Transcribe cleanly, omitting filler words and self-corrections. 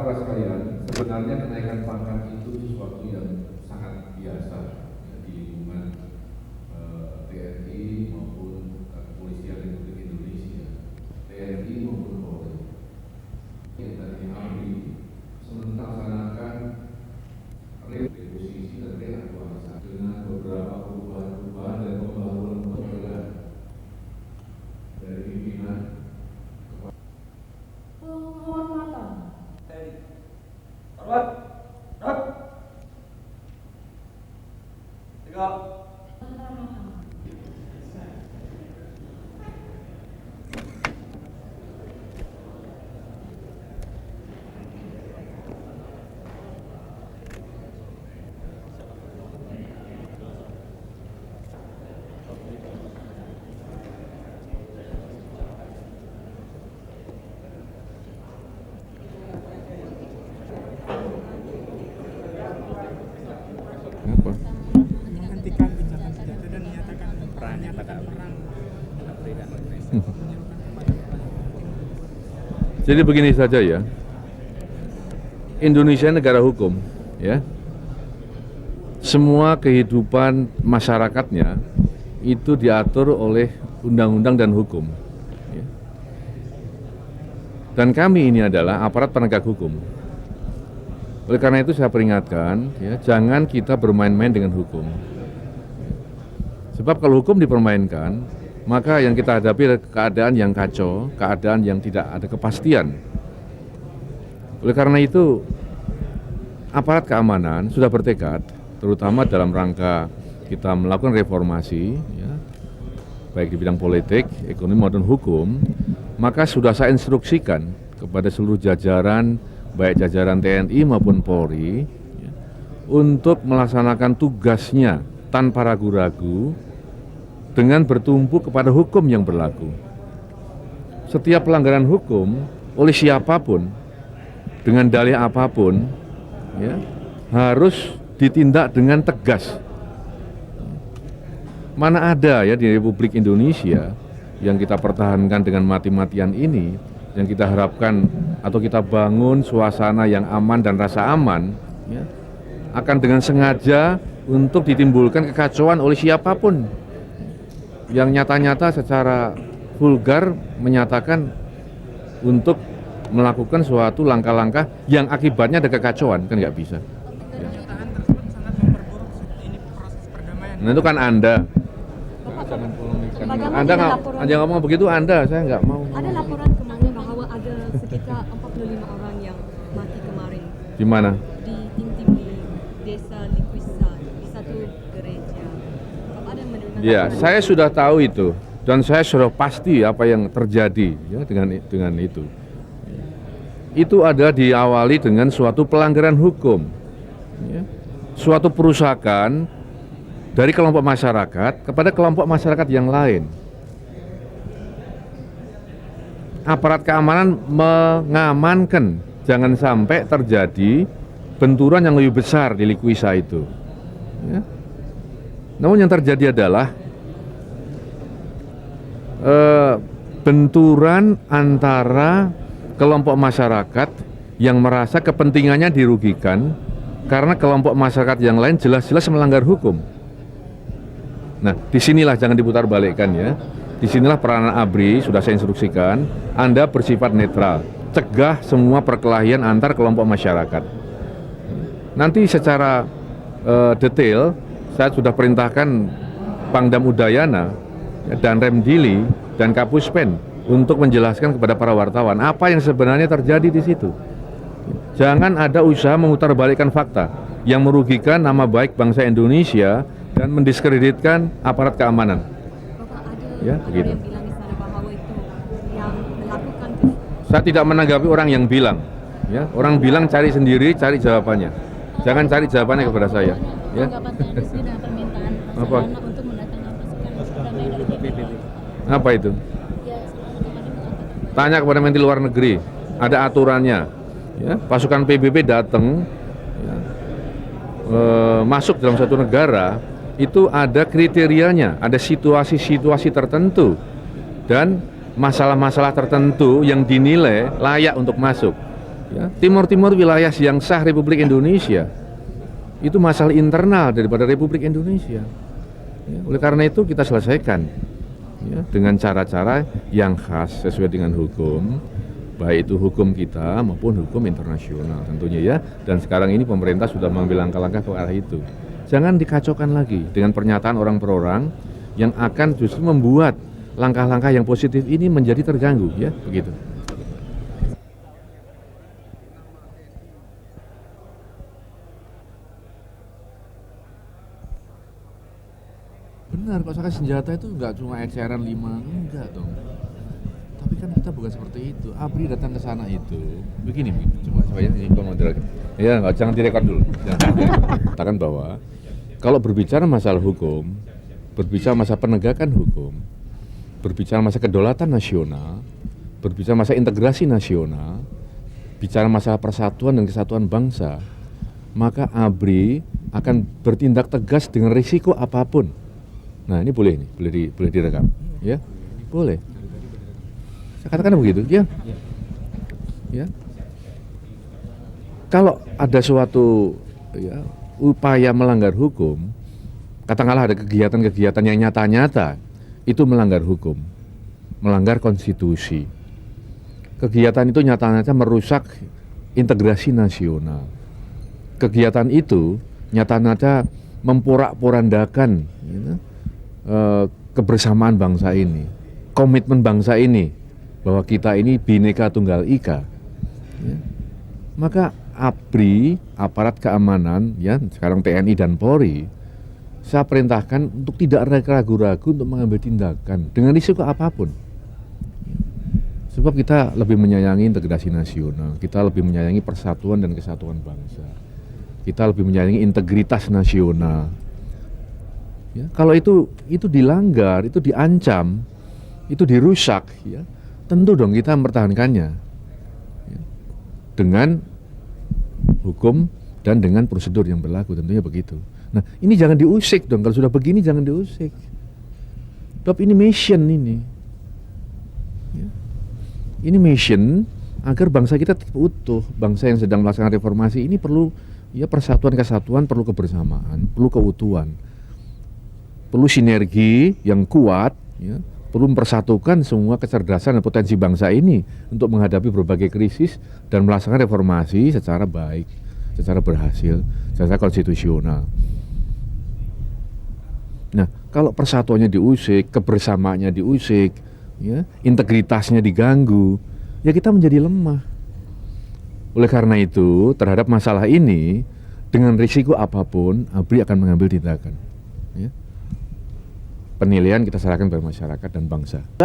saudara sekalian, sebenarnya kenaikan pangkat itu sesuatu yang sangat biasa ya, di lingkungan TNI maupun Kepolisian Republik Indonesia, TNI maupun Polri. Yang tadi ABRI melaksanakan reposisi dan reaktualisasi dengan beberapa perubahan dan pembaruan dari pimpinan penghormatan. Hormat. Tegak. Menghentikan gencatan senjata dan menyatakan perang. Jadi begini saja ya, Indonesia negara hukum, ya. Semua kehidupan masyarakatnya itu diatur oleh undang-undang dan hukum. Ya. Dan kami ini adalah aparat penegak hukum. Oleh karena itu saya peringatkan, ya, jangan kita bermain-main dengan hukum. Sebab kalau hukum dipermainkan, maka yang kita hadapi adalah keadaan yang kacau, keadaan yang tidak ada kepastian. Oleh karena itu, aparat keamanan sudah bertekad, terutama dalam rangka kita melakukan reformasi, ya, baik di bidang politik, ekonomi maupun hukum, maka sudah saya instruksikan kepada seluruh jajaran, baik jajaran TNI maupun Polri, ya, untuk melaksanakan tugasnya tanpa ragu-ragu, dengan bertumpu kepada hukum yang berlaku. Setiap pelanggaran hukum oleh siapapun, dengan dalih apapun, ya, harus ditindak dengan tegas. Mana ada ya di Republik Indonesia yang kita pertahankan dengan mati-matian ini, yang kita harapkan atau kita bangun suasana yang aman dan rasa aman, ya, akan dengan sengaja untuk ditimbulkan kekacauan oleh siapapun yang nyata-nyata secara vulgar menyatakan untuk melakukan suatu langkah-langkah yang akibatnya ada kekacauan, kan nggak bisa. Pernyataan tersebut sangat memperburuk ini proses perdamaian. Nah itu kan Anda. Jangan polemikkan. Bagaimana Anda nggak, laporan? Anda ngomong begitu Anda, saya nggak mau. Ada laporan kemarin bahwa ada sekitar 45 orang yang mati kemarin Di mana? di Tintim di desa Likuisa di satu gereja. Apa ada yang menerima Ya, laporan? saya sudah tahu itu dan saya sudah pasti apa yang terjadi ya dengan itu. Itu ada diawali dengan suatu pelanggaran hukum, ya, suatu perusakan dari kelompok masyarakat kepada kelompok masyarakat yang lain. Aparat keamanan mengamankan jangan sampai terjadi benturan yang lebih besar di Likuisa itu. Ya. Namun yang terjadi adalah benturan antara kelompok masyarakat yang merasa kepentingannya dirugikan karena kelompok masyarakat yang lain jelas-jelas melanggar hukum. Nah, disinilah jangan diputar balikkan ya. Disinilah peranan ABRI sudah saya instruksikan, Anda bersifat netral, cegah semua perkelahian antar kelompok masyarakat. Nanti secara detail saya sudah perintahkan Pangdam Udayana dan Remdili dan Kapuspen untuk menjelaskan kepada para wartawan apa yang sebenarnya terjadi di situ. Jangan ada usaha memutarbalikkan fakta yang merugikan nama baik bangsa Indonesia dan mendiskreditkan aparat keamanan. Bapak ada Ya, orang begitu. yang bilang di sana bahwa itu yang melakukan itu. Saya tidak menanggapi orang yang bilang. Ya, orang bilang cari sendiri, cari jawabannya. Jangan cari jawabannya kepada saya. Ya. Tanggapan TNI dengan permintaan Apa? Barcelona untuk mendatangkan pasukan damai dari PBB. Apa itu? Ya, seperti kemarin mengatakan. Tanya kepada Menteri Luar Negeri, ada aturannya. Ya, pasukan PBB datang, ya, masuk dalam satu negara, itu ada kriterianya, ada situasi-situasi tertentu dan masalah-masalah tertentu yang dinilai layak untuk masuk. Ya, Timur Timur wilayah yang sah Republik Indonesia. Itu masalah internal daripada Republik Indonesia. Ya, oleh karena itu kita selesaikan ya, dengan cara-cara yang khas sesuai dengan hukum, baik itu hukum kita maupun hukum internasional tentunya ya. Dan sekarang ini pemerintah sudah mengambil langkah-langkah ke arah itu. Jangan dikacaukan lagi dengan pernyataan orang per orang yang akan justru membuat langkah-langkah yang positif ini menjadi terganggu ya, begitu. Benar, kok misalkan senjata itu nggak cuma eceran 5, enggak dong. Tapi kan kita bukan seperti itu. ABRI datang ke sana itu, begini, coba ya, ini komandir lagi. Ya, jangan direkod dulu. Katakan bahwa kalau berbicara masalah hukum, berbicara masalah penegakan hukum, berbicara masalah kedaulatan nasional, berbicara masalah integrasi nasional, bicara masalah persatuan dan kesatuan bangsa, maka ABRI akan bertindak tegas dengan risiko apapun. Nah ini boleh nih, boleh direkam, ya, boleh. Saya katakan begitu, ya. Ya. Kalau ada suatu ya, upaya melanggar hukum, katakanlah ada kegiatan-kegiatan yang nyata-nyata, itu melanggar hukum, melanggar konstitusi. Kegiatan itu nyata-nyata merusak integrasi nasional. Kegiatan itu nyata-nyata memporak-porandakan gitu, kebersamaan bangsa ini, komitmen bangsa ini bahwa kita ini Bhinneka Tunggal Ika. Ya. Maka ABRI, aparat keamanan, ya sekarang TNI dan Polri, saya perintahkan untuk tidak ragu-ragu untuk mengambil tindakan dengan risiko apapun. Sebab kita lebih menyayangi integrasi nasional, kita lebih menyayangi persatuan dan kesatuan bangsa, kita lebih menyayangi integritas nasional. Ya, kalau itu dilanggar, itu diancam, itu dirusak, ya, tentu dong kita mempertahankannya ya, dengan hukum dan dengan prosedur yang berlaku, tentunya begitu. Nah ini jangan diusik dong, kalau sudah begini jangan diusik. Tapi ini mission ini, ya. Ini mission agar bangsa kita utuh, bangsa yang sedang melaksanakan reformasi ini perlu ya persatuan kesatuan, perlu kebersamaan, perlu keutuhan. Perlu sinergi yang kuat, ya, perlu mempersatukan semua kecerdasan dan potensi bangsa ini untuk menghadapi berbagai krisis dan melaksanakan reformasi secara baik, secara berhasil, secara konstitusional. Nah, kalau persatuannya diusik, kebersamaannya diusik, ya, integritasnya diganggu, ya kita menjadi lemah. Oleh karena itu, terhadap masalah ini, dengan risiko apapun, ABRI akan mengambil tindakan. Ya. Penilaian kita serahkan kepada masyarakat dan bangsa.